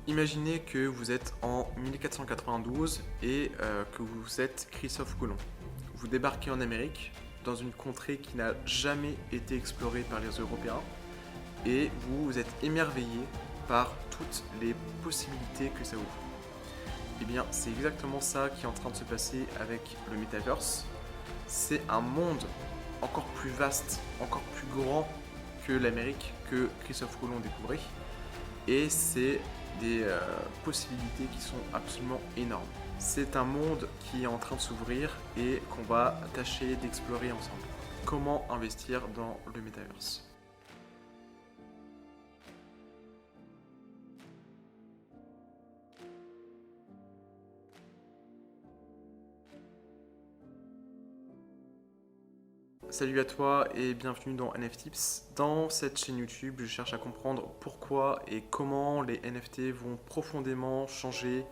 Imaginez que vous êtes en 1492 et que vous êtes Christophe Colomb. Vous débarquez en Amérique, dans une contrée qui n'a jamais été explorée par les Européens, et vous êtes émerveillé par toutes les possibilités que ça ouvre. Et bien, c'est exactement ça qui est en train de se passer avec le Metaverse. C'est un monde encore plus vaste, encore plus grand que l'Amérique que Christophe Colomb découvrait. Et c'est des possibilités qui sont absolument énormes. C'est un monde qui est en train de s'ouvrir et qu'on va tâcher d'explorer ensemble. Comment investir dans le Metaverse ? Salut à toi et bienvenue dans NFT Tips. Dans cette chaîne YouTube, je cherche à comprendre pourquoi et comment les NFT vont profondément changer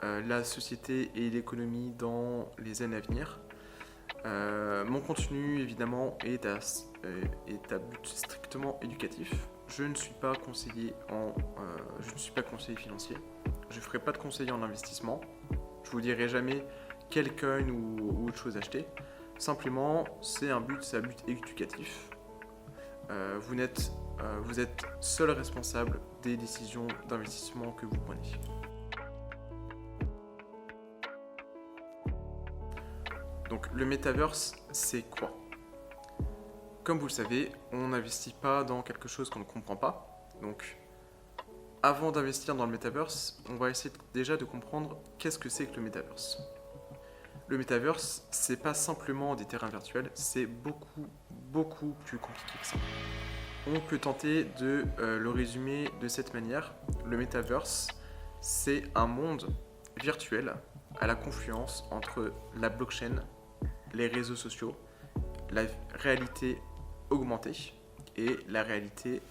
la société et l'économie dans les années à venir. Mon contenu, évidemment, est à but strictement éducatif. Je ne suis pas conseiller financier. Je ne ferai pas de conseil en investissement. Je vous dirai jamais quel coin ou autre chose acheter. Simplement, c'est un but éducatif. Vous êtes seul responsable des décisions d'investissement que vous prenez. Donc le Metaverse, c'est quoi ? Comme vous le savez, on n'investit pas dans quelque chose qu'on ne comprend pas. Donc avant d'investir dans le Metaverse, on va essayer déjà de comprendre qu'est-ce que c'est que le Metaverse. Le Metaverse, c'est pas simplement des terrains virtuels, c'est beaucoup plus compliqué que ça. On peut tenter de le résumer de cette manière. Le Metaverse, c'est un monde virtuel à la confluence entre la blockchain, les réseaux sociaux, la réalité augmentée et la réalité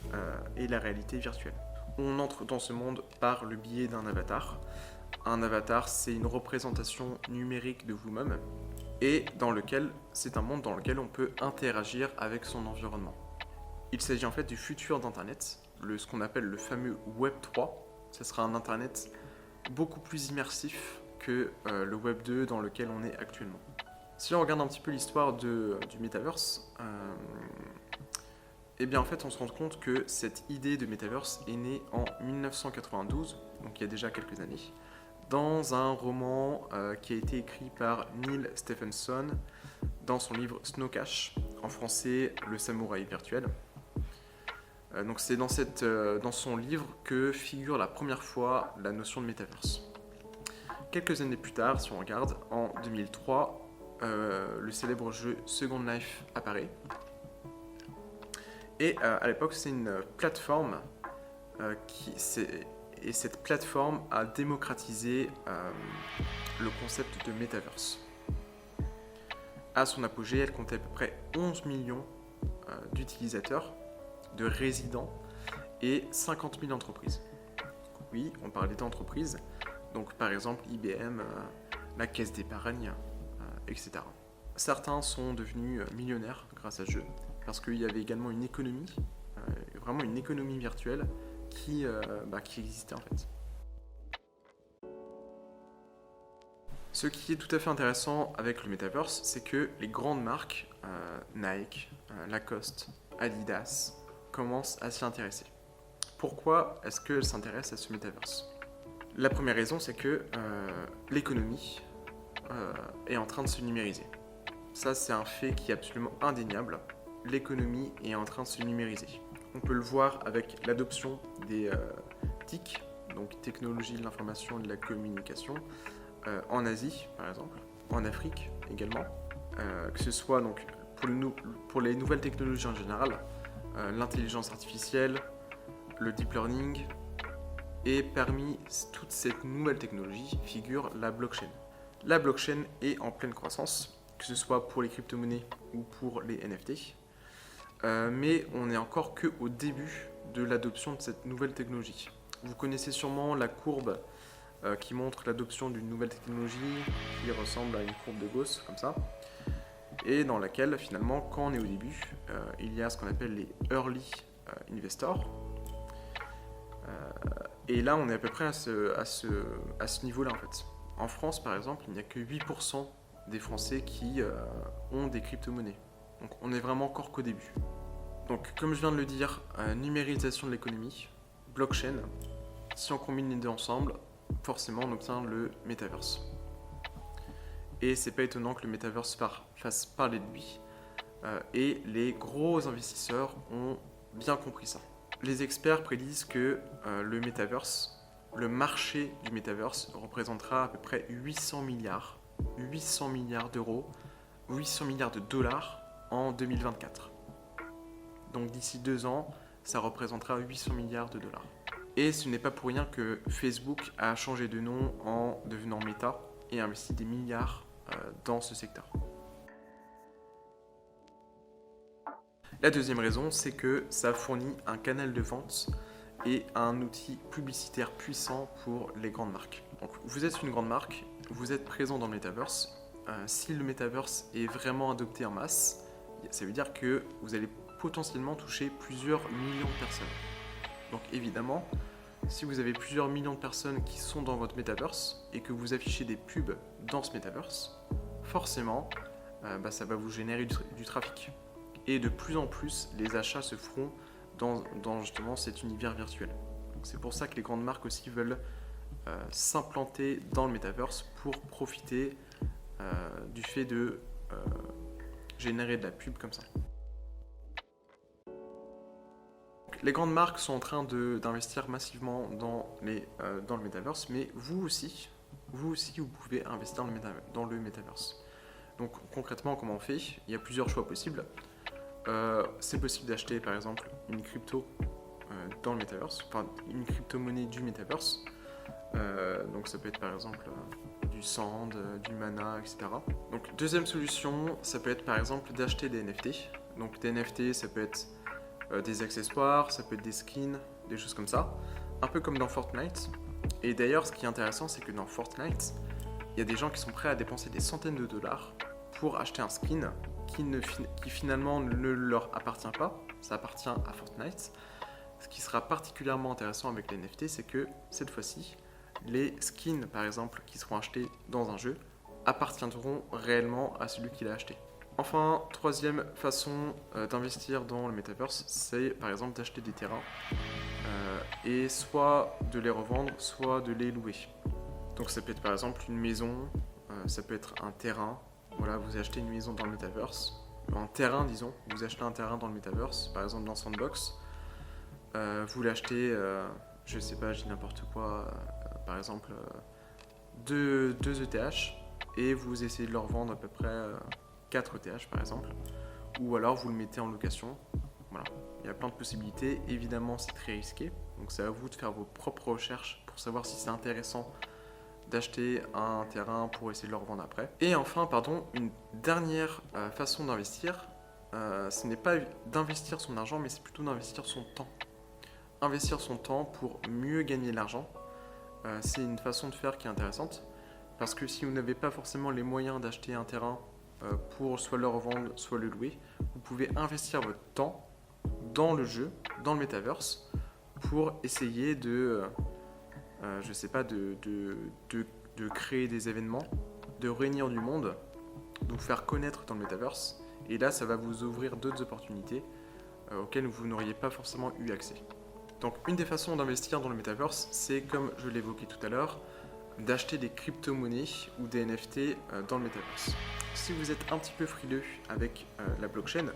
virtuelle. On entre dans ce monde par le biais d'un avatar. Un avatar, c'est une représentation numérique de vous-même et c'est un monde dans lequel on peut interagir avec son environnement. Il s'agit en fait du futur d'Internet, ce qu'on appelle le fameux Web 3. Ce sera un Internet beaucoup plus immersif que le Web 2 dans lequel on est actuellement. Si on regarde un petit peu l'histoire du Metaverse, eh bien en fait on se rend compte que cette idée de Metaverse est née en 1992, donc il y a déjà quelques années, dans un roman qui a été écrit par Neal Stephenson dans son livre Snow Crash, en français Le Samouraï virtuel. Donc c'est dans son livre que figure la première fois la notion de Metaverse. Quelques années plus tard, si on regarde, en 2003, le célèbre jeu Second Life apparaît. Et à l'époque, c'est une plateforme et cette plateforme a démocratisé le concept de Metaverse. À son apogée, elle comptait à peu près 11 millions d'utilisateurs, de résidents et 50 000 entreprises. Oui, on parlait d'entreprises, donc par exemple IBM, la Caisse d'épargne, etc. Certains sont devenus millionnaires grâce à ce jeu, parce qu'il y avait également une économie, vraiment une économie virtuelle, qui existait en fait. Ce qui est tout à fait intéressant avec le Metaverse, c'est que les grandes marques, Nike, Lacoste, Adidas, commencent à s'y intéresser. Pourquoi est-ce qu'elles s'intéressent à ce Metaverse ? La première raison, c'est que l'économie est en train de se numériser. Ça, c'est un fait qui est absolument indéniable. L'économie est en train de se numériser. On peut le voir avec l'adoption des TIC, donc technologie de l'information et de la communication, en Asie par exemple, en Afrique également, que ce soit donc, pour les nouvelles technologies en général, l'intelligence artificielle, le deep learning, et parmi toutes ces nouvelles technologies figure la blockchain. La blockchain est en pleine croissance, que ce soit pour les crypto-monnaies ou pour les NFT. Mais on n'est encore qu'au début de l'adoption de cette nouvelle technologie. Vous connaissez sûrement la courbe qui montre l'adoption d'une nouvelle technologie qui ressemble à une courbe de Gauss, comme ça, et dans laquelle finalement, quand on est au début, il y a ce qu'on appelle les early investors, Et là, on est à peu près à ce niveau-là, en fait. En France, par exemple, il n'y a que 8% des Français qui ont des crypto-monnaies. Donc on est vraiment encore qu'au début. Donc comme je viens de le dire, numérisation de l'économie, blockchain, si on combine les deux ensemble, forcément on obtient le metaverse. Et c'est pas étonnant que le metaverse fasse parler de lui. Et les gros investisseurs ont bien compris ça. Les experts prédisent que le metaverse, le marché du metaverse représentera à peu près 800 milliards d'euros, 800 milliards de dollars en 2024. Donc d'ici 2 ans, ça représentera 800 milliards de dollars. Et ce n'est pas pour rien que Facebook a changé de nom en devenant Meta et a investi des milliards dans ce secteur. La deuxième raison, c'est que ça fournit un canal de vente et un outil publicitaire puissant pour les grandes marques. Donc, vous êtes une grande marque, vous êtes présent dans le metaverse. Si le metaverse est vraiment adopté en masse, ça veut dire que vous allez potentiellement toucher plusieurs millions de personnes. Donc évidemment, si vous avez plusieurs millions de personnes qui sont dans votre metaverse et que vous affichez des pubs dans ce metaverse, forcément, ça va vous générer du trafic. Et de plus en plus, les achats se feront dans justement cet univers virtuel. Donc c'est pour ça que les grandes marques aussi veulent s'implanter dans le metaverse pour profiter du fait de générer de la pub comme ça. Les grandes marques sont en train d'investir massivement dans le metaverse, mais vous aussi, vous pouvez investir dans le metaverse. Donc concrètement, comment on fait? Il y a plusieurs choix possibles. C'est possible d'acheter par exemple une crypto dans le metaverse, enfin une crypto-monnaie du metaverse. Donc ça peut être par exemple du Sand, du Mana, etc. Donc deuxième solution, ça peut être par exemple d'acheter des NFT. Donc des NFT, ça peut être des accessoires, ça peut être des skins, des choses comme ça. Un peu comme dans Fortnite. Et d'ailleurs, ce qui est intéressant, c'est que dans Fortnite, il y a des gens qui sont prêts à dépenser des centaines de dollars pour acheter un skin qui finalement ne leur appartient pas. Ça appartient à Fortnite. Ce qui sera particulièrement intéressant avec les NFT, c'est que cette fois-ci, les skins, par exemple, qui seront achetés dans un jeu, appartiendront réellement à celui qui l'a acheté. Enfin, troisième façon d'investir dans le metaverse, c'est par exemple d'acheter des terrains et soit de les revendre, soit de les louer. Donc ça peut être par exemple une maison, ça peut être un terrain. Voilà, vous achetez une maison dans le metaverse, un terrain disons, vous achetez un terrain dans le metaverse, par exemple dans Sandbox. Vous l'achetez, je sais pas, je dis n'importe quoi, par exemple 2 ETH et vous essayez de leur vendre à peu près 4 ETH par exemple, ou alors vous le mettez en location. Voilà, il y a plein de possibilités. Évidemment, c'est très risqué, donc c'est à vous de faire vos propres recherches pour savoir si c'est intéressant d'acheter un terrain pour essayer de le revendre après. Et enfin, une dernière façon d'investir, ce n'est pas d'investir son argent, mais c'est plutôt d'investir son temps. Investir son temps pour mieux gagner de l'argent, c'est une façon de faire qui est intéressante, parce que si vous n'avez pas forcément les moyens d'acheter un terrain pour soit le revendre, soit le louer, vous pouvez investir votre temps dans le jeu, dans le metaverse, pour essayer de créer des événements, de réunir du monde, de vous faire connaître dans le metaverse, et là ça va vous ouvrir d'autres opportunités auxquelles vous n'auriez pas forcément eu accès. Donc une des façons d'investir dans le metaverse, c'est comme je l'évoquais tout à l'heure, d'acheter des crypto-monnaies ou des NFT dans le metaverse. Si vous êtes un petit peu frileux avec la blockchain,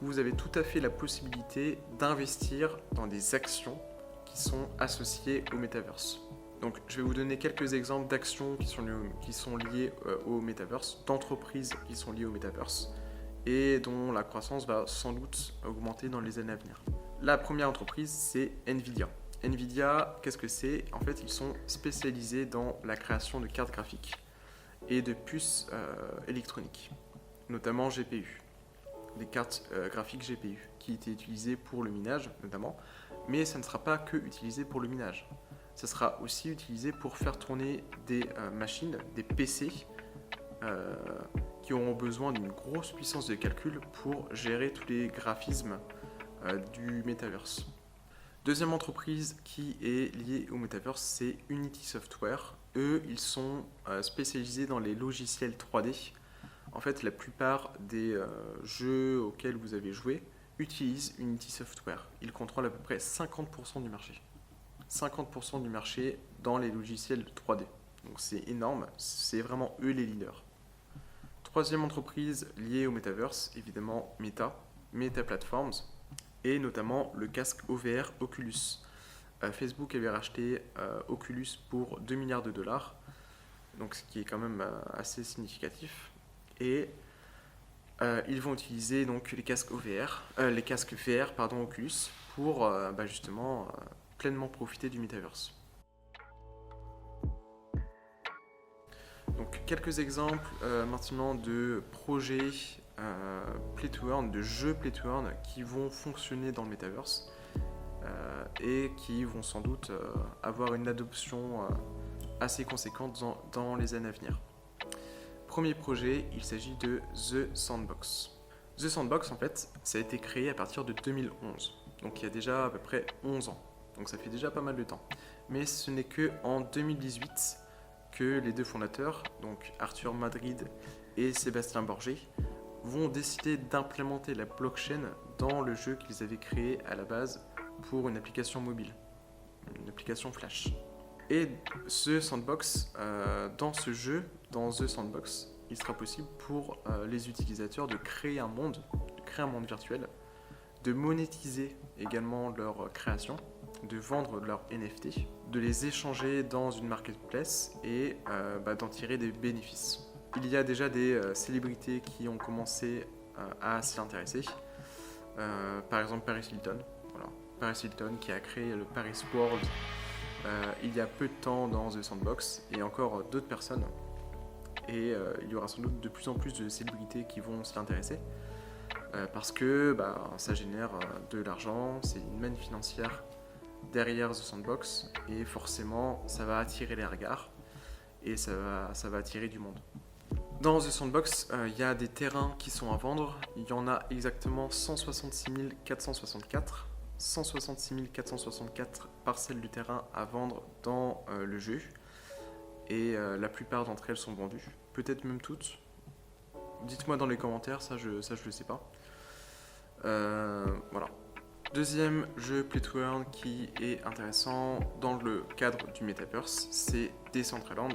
vous avez tout à fait la possibilité d'investir dans des actions qui sont associées au metaverse. Donc je vais vous donner quelques exemples d'actions qui sont liées au metaverse, d'entreprises qui sont liées au metaverse et dont la croissance va sans doute augmenter dans les années à venir. La première entreprise, c'est Nvidia. Nvidia, qu'est-ce que c'est? En fait, ils sont spécialisés dans la création de cartes graphiques et de puces électroniques, notamment GPU, des cartes graphiques GPU qui étaient utilisées pour le minage notamment, mais ça ne sera pas que utilisé pour le minage. Ça sera aussi utilisé pour faire tourner des machines, des PC qui auront besoin d'une grosse puissance de calcul pour gérer tous les graphismes du metaverse. Deuxième entreprise qui est liée au Metaverse, c'est Unity Software. Eux, ils sont spécialisés dans les logiciels 3D. En fait, la plupart des jeux auxquels vous avez joué utilisent Unity Software. Ils contrôlent à peu près 50% du marché. 50% du marché dans les logiciels 3D. Donc c'est énorme, c'est vraiment eux les leaders. Troisième entreprise liée au Metaverse, évidemment Meta Platforms, et notamment le casque OVR Oculus. Facebook avait racheté Oculus pour 2 milliards de dollars, donc ce qui est quand même assez significatif. Et ils vont utiliser donc les casques VR Oculus pour justement pleinement profiter du Metaverse. Donc quelques exemples maintenant de projets Play to Earn, de jeux Play to Earn qui vont fonctionner dans le Metaverse et qui vont sans doute avoir une adoption assez conséquente dans les années à venir. Premier projet, il s'agit de The Sandbox. The Sandbox, en fait, ça a été créé à partir de 2011, donc il y a déjà à peu près 11 ans, donc ça fait déjà pas mal de temps. Mais ce n'est que en 2018 que les deux fondateurs, donc Arthur Madrid et Sébastien Borgé, vont décider d'implémenter la blockchain dans le jeu qu'ils avaient créé à la base pour une application mobile, une application Flash. Et ce sandbox, dans ce jeu, dans The Sandbox, il sera possible pour les utilisateurs de créer un monde virtuel, de monétiser également leur création, de vendre leurs NFT, de les échanger dans une marketplace et d'en tirer des bénéfices. Il y a déjà des célébrités qui ont commencé à s'y intéresser, par exemple Paris Hilton. Voilà. Paris Hilton qui a créé le Paris World il y a peu de temps dans The Sandbox et encore d'autres personnes. Et il y aura sans doute de plus en plus de célébrités qui vont s'y intéresser parce que ça génère de l'argent, c'est une manne financière derrière The Sandbox et forcément ça va attirer les regards et ça va attirer du monde. Dans The Sandbox, il y a des terrains qui sont à vendre, il y en a exactement 166 464. 166 464 parcelles de terrain à vendre dans le jeu et la plupart d'entre elles sont vendues, peut-être même toutes. Dites-moi dans les commentaires, ça je le sais pas. Voilà. Deuxième jeu Play to Earn qui est intéressant dans le cadre du Metaverse, c'est Decentraland.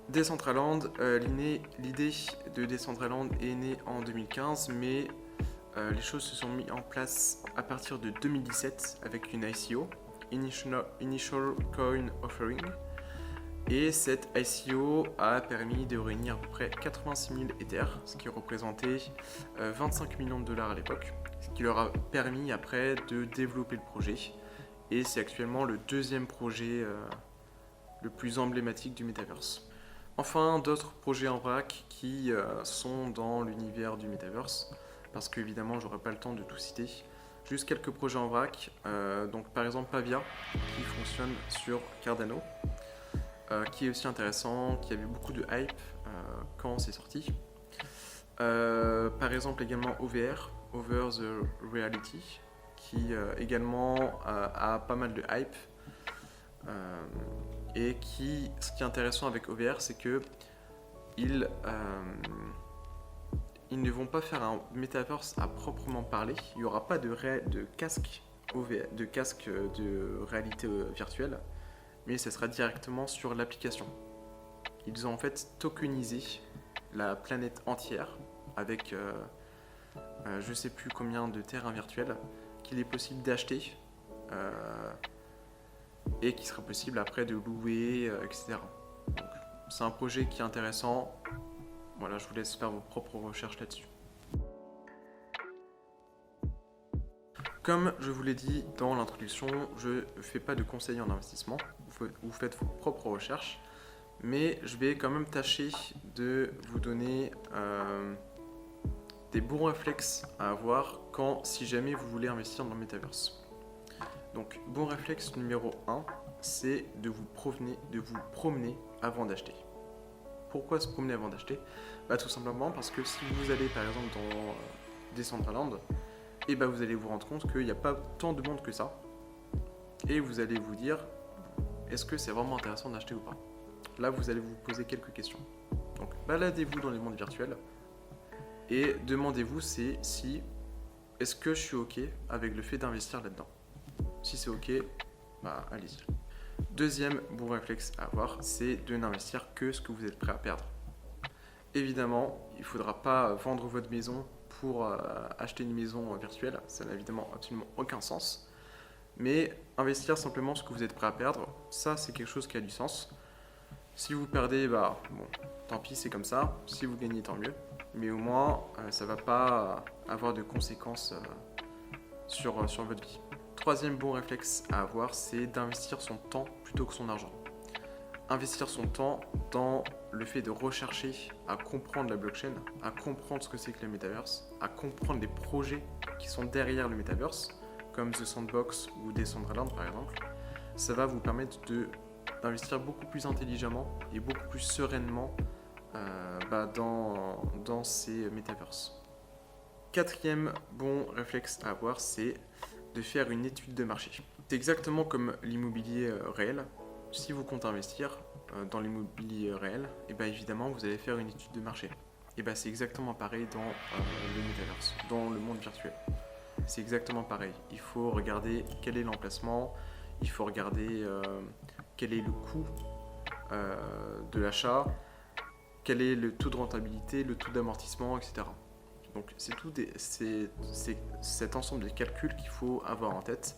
Decentraland, l'idée de Decentraland est née en 2015, mais les choses se sont mises en place à partir de 2017 avec une ICO, Initial Coin Offering. Et cette ICO a permis de réunir à peu près 86 000 Ethers, ce qui représentait 25 millions de dollars à l'époque, ce qui leur a permis après de développer le projet. Et c'est actuellement le deuxième projet le plus emblématique du Metaverse. Enfin, d'autres projets en vrac qui sont dans l'univers du Metaverse, parce qu'évidemment, j'aurai pas le temps de tout citer. Juste quelques projets en vrac, donc par exemple Pavia, qui fonctionne sur Cardano, qui est aussi intéressant, qui a eu beaucoup de hype quand c'est sorti. Par exemple également OVR, Over the Reality, qui également a pas mal de hype. Et ce qui est intéressant avec OVR, c'est que ils ne vont pas faire un metaverse à proprement parler. Il n'y aura pas de casque OVR, de casque de réalité virtuelle, mais ce sera directement sur l'application. Ils ont en fait tokenisé la planète entière avec je sais plus combien de terrains virtuels qu'il est possible d'acheter et qui sera possible après de louer, etc. Donc, c'est un projet qui est intéressant. Voilà, je vous laisse faire vos propres recherches là-dessus. Comme je vous l'ai dit dans l'introduction, je ne fais pas de conseils en investissement, vous faites vos propres recherches, mais je vais quand même tâcher de vous donner des bons réflexes à avoir si jamais vous voulez investir dans le Metaverse. Donc, bon réflexe numéro 1, c'est de vous promener avant d'acheter. Pourquoi se promener avant d'acheter ? Tout simplement parce que si vous allez par exemple dans Decentraland, et bah vous allez vous rendre compte qu'il n'y a pas tant de monde que ça. Et vous allez vous dire, est-ce que c'est vraiment intéressant d'acheter ou pas? Là, vous allez vous poser quelques questions. Donc, baladez-vous dans les mondes virtuels et demandez-vous est-ce que je suis OK avec le fait d'investir là-dedans? Si c'est OK, bah allez-y. Deuxième bon réflexe à avoir, c'est de n'investir que ce que vous êtes prêt à perdre. Évidemment, il ne faudra pas vendre votre maison pour acheter une maison virtuelle, ça n'a évidemment absolument aucun sens. Mais investir simplement ce que vous êtes prêt à perdre, ça c'est quelque chose qui a du sens. Si vous perdez, bah bon, tant pis, c'est comme ça. Si vous gagnez, tant mieux. Mais au moins, ça ne va pas avoir de conséquences sur votre vie. Troisième bon réflexe à avoir, c'est d'investir son temps plutôt que son argent. Investir son temps dans le fait de rechercher à comprendre la blockchain, à comprendre ce que c'est que le metaverse, à comprendre les projets qui sont derrière le metaverse, comme The Sandbox ou Decentraland par exemple. Ça va vous permettre d'investir beaucoup plus intelligemment et beaucoup plus sereinement dans ces metaverses. Quatrième bon réflexe à avoir, c'est de faire une étude de marché. C'est exactement comme l'immobilier réel. Si vous comptez investir dans l'immobilier réel, et bien évidemment vous allez faire une étude de marché. Et bien c'est exactement pareil dans le metaverse, dans le monde virtuel. C'est exactement pareil. Il faut regarder quel est l'emplacement, il faut regarder quel est le coût de l'achat, quel est le taux de rentabilité, le taux d'amortissement, etc. Donc c'est cet ensemble de calculs qu'il faut avoir en tête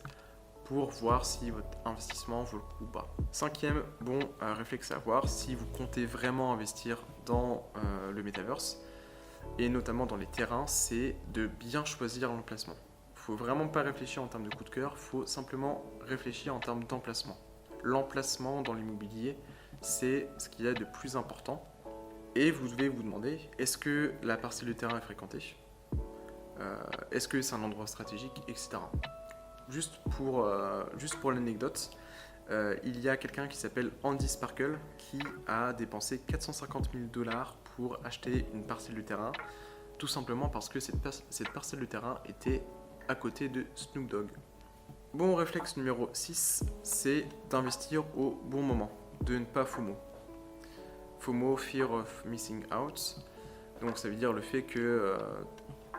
pour voir si votre investissement vaut le coup ou pas. Cinquième bon réflexe à avoir, si vous comptez vraiment investir dans le metaverse, et notamment dans les terrains, c'est de bien choisir l'emplacement. Il ne faut vraiment pas réfléchir en termes de coup de cœur, il faut simplement réfléchir en termes d'emplacement. L'emplacement dans l'immobilier, c'est ce qu'il y a de plus important. Et vous devez vous demander, est-ce que la parcelle de terrain est fréquentée? Est-ce que c'est un endroit stratégique, etc. Juste pour l'anecdote, il y a quelqu'un qui s'appelle Andy Sparkle qui a dépensé 450 000 $ pour acheter une parcelle de terrain, tout simplement parce que cette parcelle de terrain était à côté de Snoop Dogg. Bon réflexe numéro 6, c'est d'investir au bon moment, de ne pas FOMO. FOMO, Fear of Missing Out. Donc ça veut dire le fait que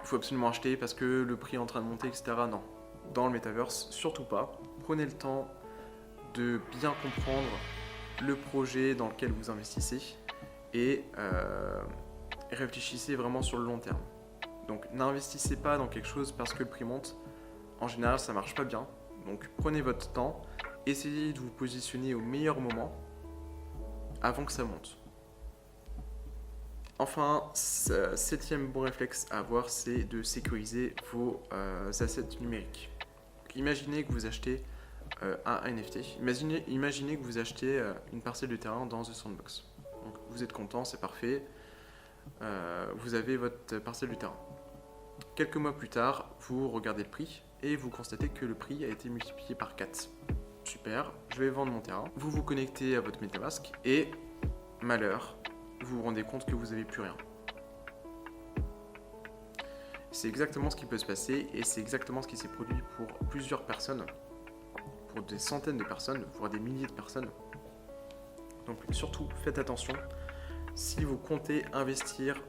il faut absolument acheter parce que le prix est en train de monter, etc. Non. Dans le metaverse, surtout pas. Prenez le temps de bien comprendre le projet dans lequel vous investissez et réfléchissez vraiment sur le long terme. Donc n'investissez pas dans quelque chose parce que le prix monte. En général, ça marche pas bien. Donc prenez votre temps, essayez de vous positionner au meilleur moment avant que ça monte. Enfin, septième bon réflexe à avoir, c'est de sécuriser vos assets numériques. Imaginez que vous achetez un NFT. Imaginez que vous achetez une parcelle de terrain dans The Sandbox. Donc, vous êtes content, c'est parfait. Vous avez votre parcelle de terrain. Quelques mois plus tard, vous regardez le prix et vous constatez que le prix a été multiplié par 4. Super, je vais vendre mon terrain. Vous vous connectez à votre MetaMask et malheur, vous vous rendez compte que vous n'avez plus rien. C'est exactement ce qui peut se passer et c'est exactement ce qui s'est produit pour plusieurs personnes, pour des centaines de personnes, voire des milliers de personnes. Donc surtout, faites attention. Si vous comptez investir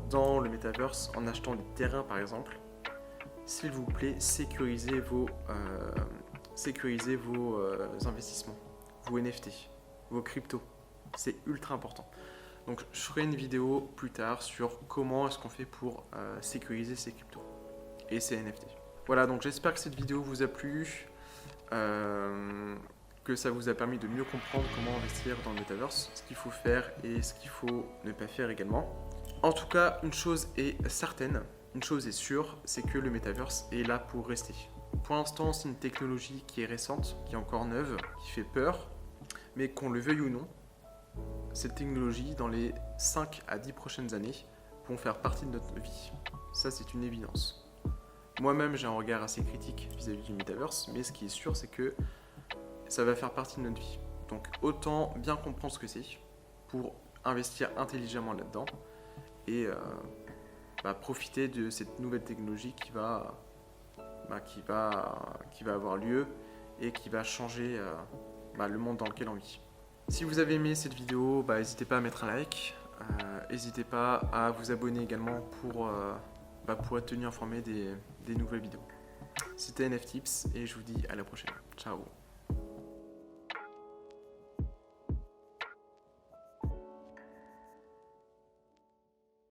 dans le metaverse en achetant des terrains par exemple, s'il vous plaît, sécurisez vos investissements, vos NFT, vos cryptos. C'est ultra important. Donc je ferai une vidéo plus tard sur comment est-ce qu'on fait pour sécuriser ces cryptos et ces NFT. Voilà, donc j'espère que cette vidéo vous a plu, que ça vous a permis de mieux comprendre comment investir dans le metaverse, ce qu'il faut faire et ce qu'il faut ne pas faire également. En tout cas, une chose est certaine, une chose est sûre, c'est que le metaverse est là pour rester. Pour l'instant, c'est une technologie qui est récente, qui est encore neuve, qui fait peur, mais qu'on le veuille ou non, cette technologie, dans les 5 à 10 prochaines années, vont faire partie de notre vie. Ça, c'est une évidence. Moi-même, j'ai un regard assez critique vis-à-vis du metaverse, mais ce qui est sûr, c'est que ça va faire partie de notre vie. Donc, autant bien comprendre ce que c'est pour investir intelligemment là-dedans et profiter de cette nouvelle technologie qui va qui va avoir lieu et qui va changer le monde dans lequel on vit. Si vous avez aimé cette vidéo, n'hésitez pas à mettre un like, n'hésitez pas à vous abonner également pour être tenu informé des nouvelles vidéos. C'était NFTips et je vous dis à la prochaine. Ciao.